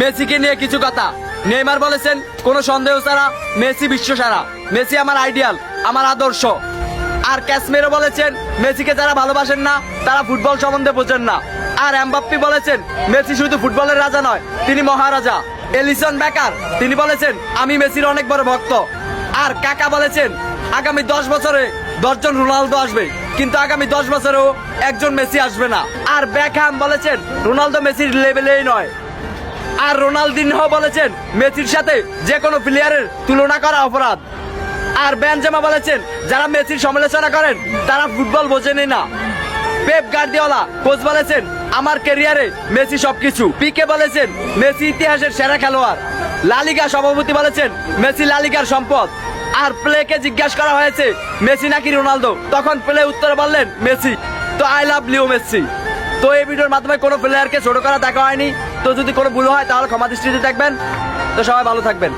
মেসিকে নিয়ে কিছু কথা। নেইমার বলেছেন কোনো সন্দেহ ছাড়া মেসি বিশ্ব সেরা, মেসি আমার আইডিয়াল, আমার আদর্শ। আর ক্যাসমেরো বলেছেন মেসিকে যারা ভালোবাসেন না তারা ফুটবল সম্বন্ধে বোঝেন না। আর এমবাপ্পে বলেছেন মেসি শুধু ফুটবলের রাজা নয়, তিনি মহারাজা। এলিসন বেকার তিনি বলেছেন আমি মেসির অনেক বড় ভক্ত। আর কাকা বলেছেন আগামী 10 বছরে 10 জন রোনালদো আসবে, কিন্তু আগামী 10 বছরেও একজন মেসি আসবে না। আর বেকহ্যাম বলেছেন রোনালদো মেসির লেভেলেই নয়। আর রোনালদিনহো বলেছেন মেসির সাথে যে কোনো প্লেয়ারের তুলনা করা অপরাধ। আর বেনজেমা বলেছেন যারা মেসির সমালোচনা করেন তারা ফুটবল বোঝেনই না। পেপ গার্দিওলা কোচ বলেছেন আমার ক্যারিয়ারে মেসি সবকিছু। পিকে বলেছেন মেসি ইতিহাসের সেরা খেলোয়াড়। লা লিগা সভাপতি বলেছেন মেসি লা লিগার সম্পদ। আর প্লেকে জিজ্ঞাসা করা হয়েছে মেসি নাকি রোনালদো, তখন প্লে উত্তরে বললেন মেসি। তো আই লাভ লিও মেসি। তো এই ভিডিওর মাধ্যমে কোনো প্লেয়ারকে ছোট করা দেখা হয়নি। তো যদি কোনো ভুল হয় তাহলে ক্ষমা দৃষ্টিতে দেখবেন। তো সবাই ভালো থাকবেন।